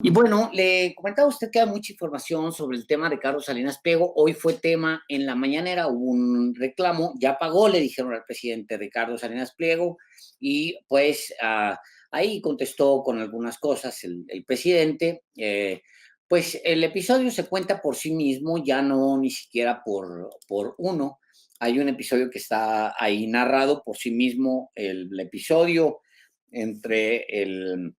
Y bueno, le comentaba a usted que hay mucha información sobre el tema de Carlos Salinas Pliego. Hoy fue tema en la mañanera, hubo un reclamo, ya pagó, le dijeron al presidente Ricardo Salinas Pliego, y pues ahí contestó con algunas cosas el presidente. Pues el episodio se cuenta por sí mismo, ya no ni siquiera por uno. Hay un episodio que está ahí narrado por sí mismo, el episodio entre el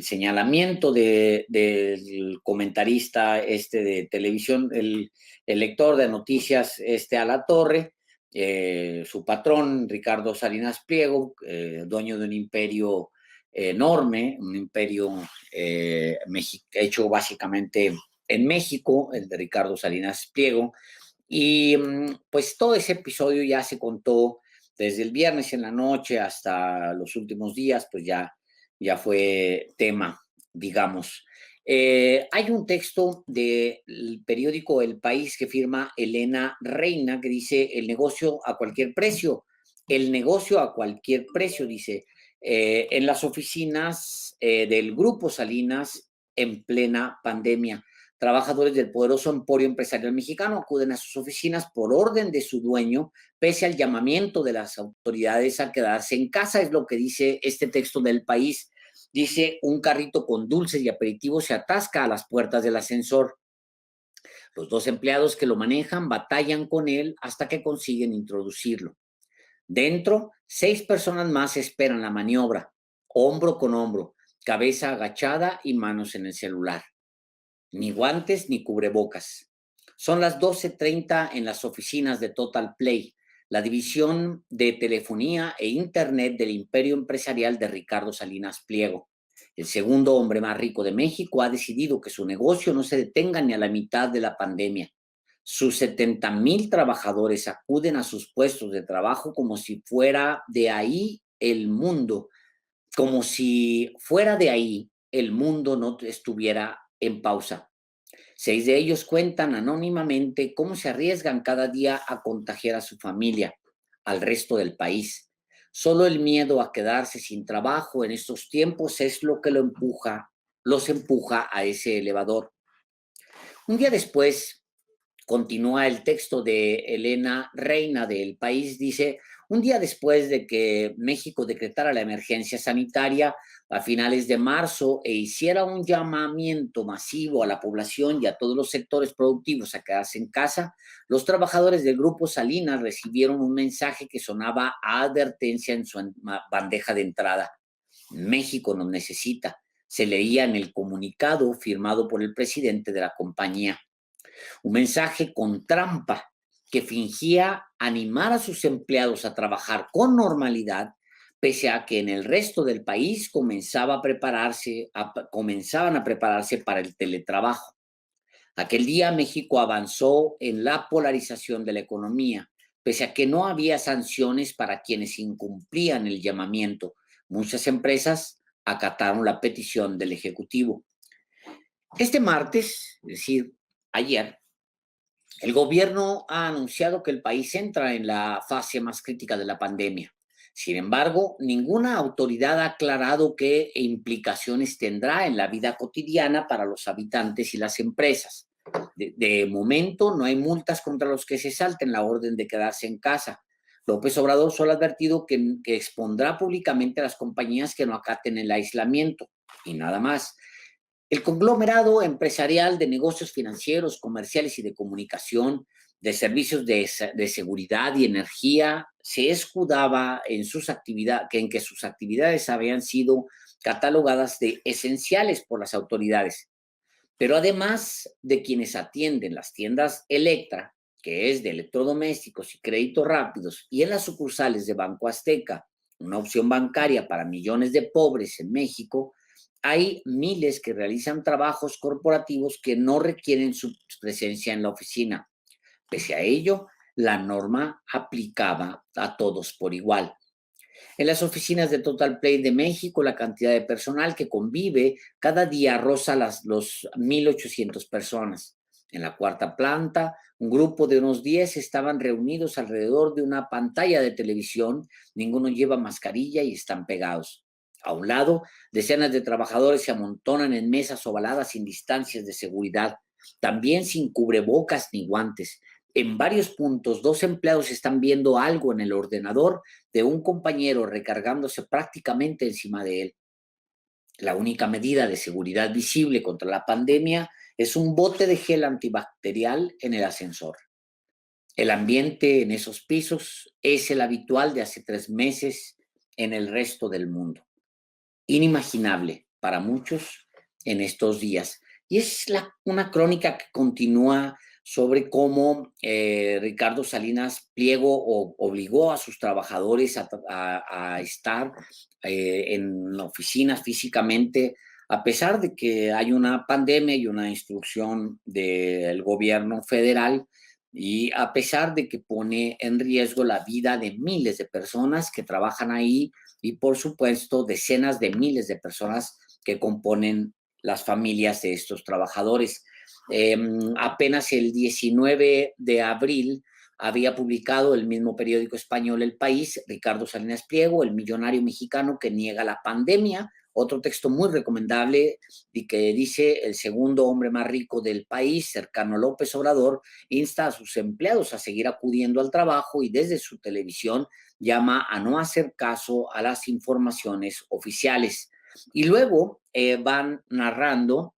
señalamiento del comentarista de televisión, el lector de noticias Alatorre, su patrón Ricardo Salinas Pliego, dueño de un imperio enorme, un imperio hecho básicamente en México, el de Ricardo Salinas Pliego. Y pues todo ese episodio ya se contó desde el viernes en la noche hasta los últimos días, pues ya fue tema, digamos. Hay un texto del periódico El País que firma Elena Reina que dice: el negocio a cualquier precio, el negocio a cualquier precio, dice, en las oficinas del Grupo Salinas en plena pandemia. Trabajadores del poderoso emporio empresarial mexicano acuden a sus oficinas por orden de su dueño, pese al llamamiento de las autoridades a quedarse en casa, es lo que dice este texto del País. Dice: un carrito con dulces y aperitivos se atasca a las puertas del ascensor. Los dos empleados que lo manejan batallan con él hasta que consiguen introducirlo. Dentro, 6 personas más esperan la maniobra, hombro con hombro, cabeza agachada y manos en el celular. Ni guantes ni cubrebocas. Son las 12:30 en las oficinas de Total Play, la división de telefonía e internet del imperio empresarial de Ricardo Salinas Pliego. El segundo hombre más rico de México ha decidido que su negocio no se detenga ni a la mitad de la pandemia. Sus 70,000 trabajadores acuden a sus puestos de trabajo como si fuera de ahí el mundo, como si fuera de ahí el mundo no estuviera en pausa. 6 de ellos cuentan anónimamente cómo se arriesgan cada día a contagiar a su familia, al resto del país. Solo el miedo a quedarse sin trabajo en estos tiempos es lo que los empuja a ese elevador. Un día después, continúa el texto de Elena Reina del País, dice: un día después de que México decretara la emergencia sanitaria a finales de marzo e hiciera un llamamiento masivo a la población y a todos los sectores productivos a quedarse en casa, los trabajadores del Grupo Salinas recibieron un mensaje que sonaba a advertencia en su bandeja de entrada: México nos necesita. Se leía en el comunicado firmado por el presidente de la compañía. Un mensaje con trampa que fingía animar a sus empleados a trabajar con normalidad, pese a que en el resto del país comenzaban a prepararse para el teletrabajo. Aquel día México avanzó en la polarización de la economía, pese a que no había sanciones para quienes incumplían el llamamiento. Muchas empresas acataron la petición del Ejecutivo. Este martes, es decir, ayer, el gobierno ha anunciado que el país entra en la fase más crítica de la pandemia. Sin embargo, ninguna autoridad ha aclarado qué implicaciones tendrá en la vida cotidiana para los habitantes y las empresas. De momento, no hay multas contra los que se salten la orden de quedarse en casa. López Obrador solo ha advertido que expondrá públicamente a las compañías que no acaten el aislamiento, y nada más. El conglomerado empresarial de negocios financieros, comerciales y de comunicación, de servicios de seguridad y energía, se escudaba en que sus actividades habían sido catalogadas de esenciales por las autoridades. Pero además de quienes atienden las tiendas Electra, que es de electrodomésticos y créditos rápidos, y en las sucursales de Banco Azteca, una opción bancaria para millones de pobres en México, hay miles que realizan trabajos corporativos que no requieren su presencia en la oficina. Pese a ello, la norma aplicaba a todos por igual. En las oficinas de Total Play de México, la cantidad de personal que convive cada día roza los 1,800 personas. En la cuarta planta, un grupo de unos 10 estaban reunidos alrededor de una pantalla de televisión. Ninguno lleva mascarilla y están pegados. A un lado, decenas de trabajadores se amontonan en mesas ovaladas sin distancias de seguridad, también sin cubrebocas ni guantes. En varios puntos, dos empleados están viendo algo en el ordenador de un compañero recargándose prácticamente encima de él. La única medida de seguridad visible contra la pandemia es un bote de gel antibacterial en el ascensor. El ambiente en esos pisos es el habitual de hace 3 meses en el resto del mundo. Inimaginable para muchos en estos días. Y es una crónica que continúa sobre cómo Ricardo Salinas Pliego obligó a sus trabajadores a estar en oficinas físicamente, a pesar de que hay una pandemia y una instrucción del gobierno federal, y a pesar de que pone en riesgo la vida de miles de personas que trabajan ahí y, por supuesto, decenas de miles de personas que componen las familias de estos trabajadores. Apenas el 19 de abril había publicado el mismo periódico español El País, Ricardo Salinas Pliego, el millonario mexicano que niega la pandemia, otro texto muy recomendable y que dice: el segundo hombre más rico del país, cercano a López Obrador, insta a sus empleados a seguir acudiendo al trabajo y desde su televisión llama a no hacer caso a las informaciones oficiales. Y luego eh, va narrando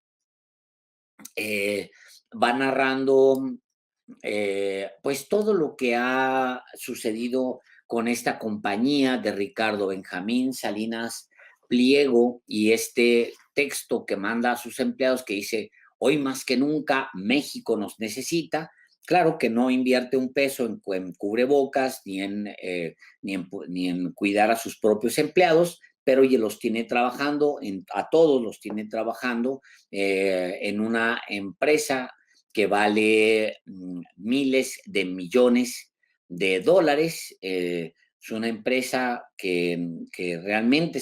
pues todo lo que ha sucedido con esta compañía de Ricardo Benjamín Salinas Pliego y este texto que manda a sus empleados que dice: hoy más que nunca México nos necesita. Claro que no invierte un peso en cubrebocas ni en cuidar a sus propios empleados, pero ya los tiene trabajando, a todos los tiene trabajando en una empresa que vale miles de millones de dólares. Es una empresa que realmente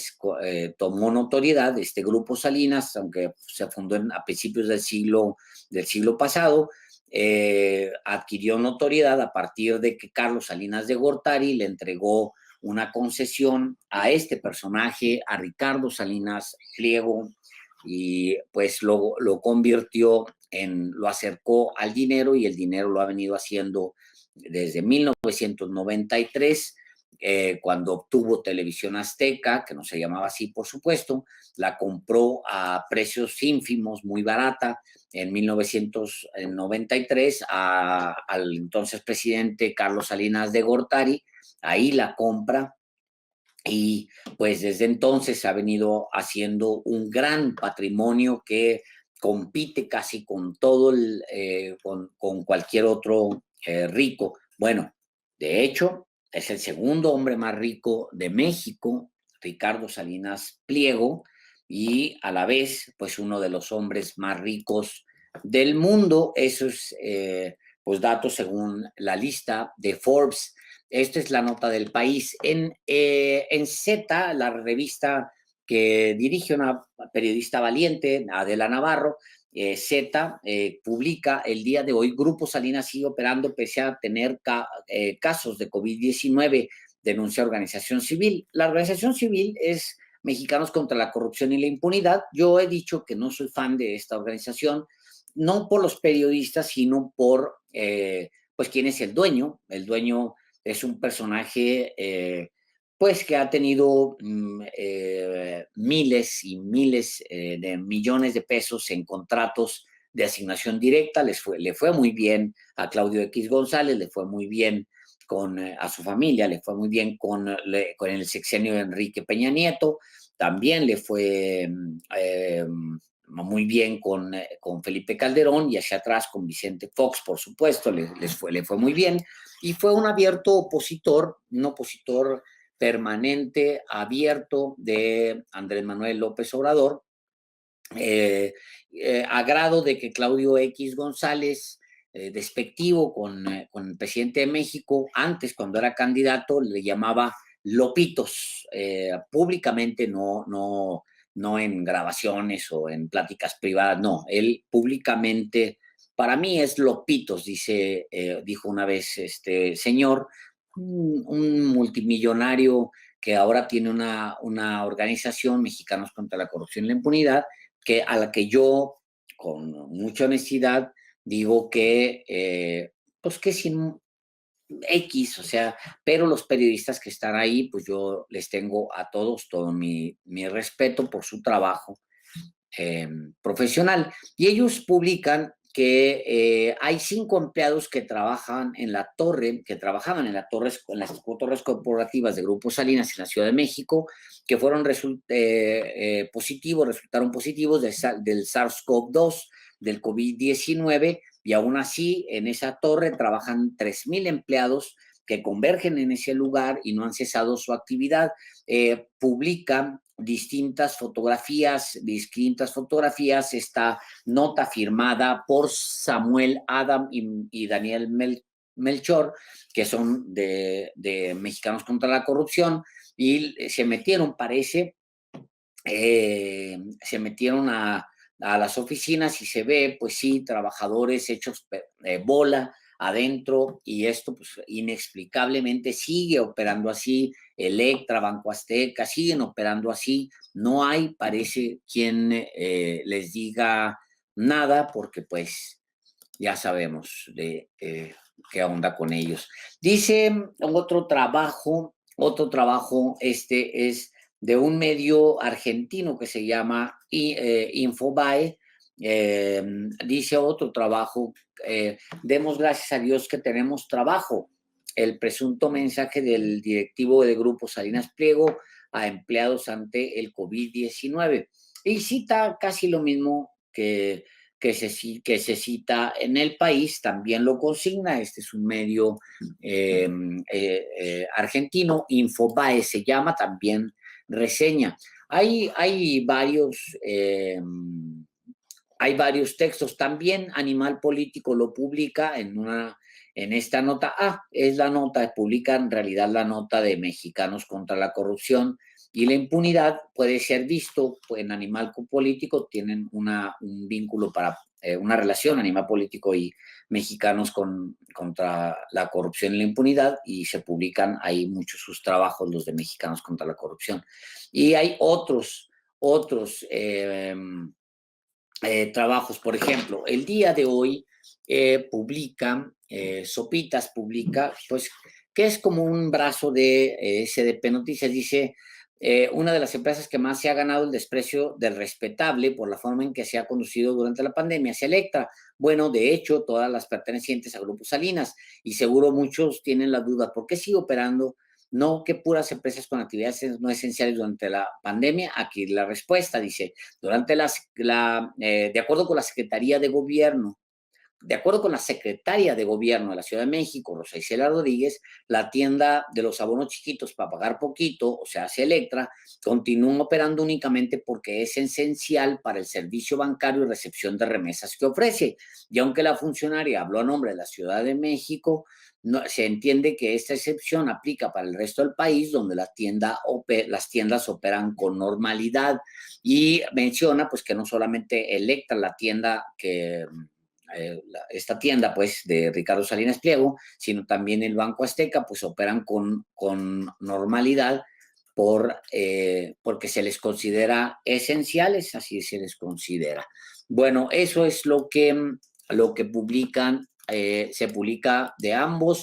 tomó notoriedad. Este Grupo Salinas, aunque se fundó a principios del siglo pasado, adquirió notoriedad a partir de que Carlos Salinas de Gortari le entregó una concesión a este personaje, a Ricardo Salinas Pliego, y pues lo convirtió lo acercó al dinero, y el dinero lo ha venido haciendo desde 1993, cuando obtuvo Televisión Azteca, que no se llamaba así, por supuesto. La compró a precios ínfimos, muy barata, en 1993 al entonces presidente Carlos Salinas de Gortari. Ahí la compra, y pues desde entonces ha venido haciendo un gran patrimonio que compite casi con con cualquier otro rico. Bueno, de hecho, es el segundo hombre más rico de México, Ricardo Salinas Pliego, y a la vez, pues uno de los hombres más ricos del mundo. Esos pues datos según la lista de Forbes. Esta es la nota del País. En Z, la revista que dirige una periodista valiente, Adela Navarro, Z, publica el día de hoy: Grupo Salinas sigue operando pese a tener casos de COVID-19, denuncia organización civil. La organización civil es Mexicanos contra la Corrupción y la Impunidad. Yo he dicho que no soy fan de esta organización, no por los periodistas, sino por pues quién es el dueño. El dueño es un personaje pues que ha tenido miles y miles de millones de pesos en contratos de asignación directa. Le fue muy bien a Claudio X González, le fue muy bien a su familia, le fue muy bien con el sexenio de Enrique Peña Nieto, también le fue muy bien con Felipe Calderón, y hacia atrás con Vicente Fox, por supuesto, le fue muy bien. Y fue un opositor permanente, abierto de Andrés Manuel López Obrador, a grado de que Claudio X González, despectivo con el presidente de México, antes cuando era candidato le llamaba Lopitos, públicamente, no en grabaciones o en pláticas privadas, no, él públicamente: para mí es Lopitos, dijo una vez este señor, un multimillonario que ahora tiene una organización, Mexicanos contra la Corrupción y la Impunidad, a la que yo, con mucha honestidad, digo que, pues que sin X, o sea, pero los periodistas que están ahí, pues yo les tengo a todos todo mi respeto por su trabajo profesional. Y ellos publican que hay 5 empleados que trabajan en la torre, que trabajaban en, en las torres corporativas de Grupo Salinas en la Ciudad de México, que fueron positivos, resultaron positivos del SARS-CoV-2, del COVID-19, y aún así en esa torre trabajan 3,000 empleados que convergen en ese lugar y no han cesado su actividad. Publican distintas fotografías, esta nota firmada por Samuel Adam y Daniel Melchor, que son de Mexicanos contra la Corrupción, y se metieron, parece, se metieron a las oficinas y se ve, pues sí, trabajadores hechos bola adentro, y esto pues inexplicablemente sigue operando así. Electra, Banco Azteca, siguen operando así. No hay, parece, quien les diga nada, porque pues ya sabemos de qué onda con ellos. Dice otro trabajo, este es de un medio argentino que se llama Infobae. Dice otro trabajo, demos gracias a Dios que tenemos trabajo. El presunto mensaje del directivo de Grupo Salinas Pliego a empleados ante el COVID-19. Y cita casi lo mismo que se cita en El País, también lo consigna. Este es un medio argentino, Infobae se llama, también reseña. Hay varios textos. También Animal Político lo publica en esta nota. Es la nota, publica en realidad la nota de Mexicanos contra la Corrupción y la Impunidad. Puede ser visto en Animal Político, tienen un vínculo una relación, Animal Político y Mexicanos contra la Corrupción y la Impunidad, y se publican ahí muchos sus trabajos, los de Mexicanos contra la Corrupción. Y hay otros trabajos. Por ejemplo, el día de hoy Sopitas publica, pues, que es como un brazo de SDP Noticias. Dice, una de las empresas que más se ha ganado el desprecio del respetable por la forma en que se ha conducido durante la pandemia es Electra. Bueno, de hecho, todas las pertenecientes a Grupo Salinas, y seguro muchos tienen la duda, ¿por qué sigue operando? No que puras empresas con actividades no esenciales durante la pandemia. Aquí la respuesta dice, de acuerdo con la Secretaría de Gobierno, de acuerdo con la secretaria de Gobierno de la Ciudad de México, Rosa Isela Rodríguez, la tienda de los abonos chiquitos para pagar poquito, o sea, Electra, continúa operando únicamente porque es esencial para el servicio bancario y recepción de remesas que ofrece. Y aunque la funcionaria habló a nombre de la Ciudad de México, no, se entiende que esta excepción aplica para el resto del país, donde las tiendas operan con normalidad. Y menciona pues que no solamente Electra, la tienda esta tienda pues de Ricardo Salinas Pliego, sino también el Banco Azteca, pues operan con normalidad porque se les considera esenciales, así se les considera. Bueno, eso es lo que publican, se publica de ambos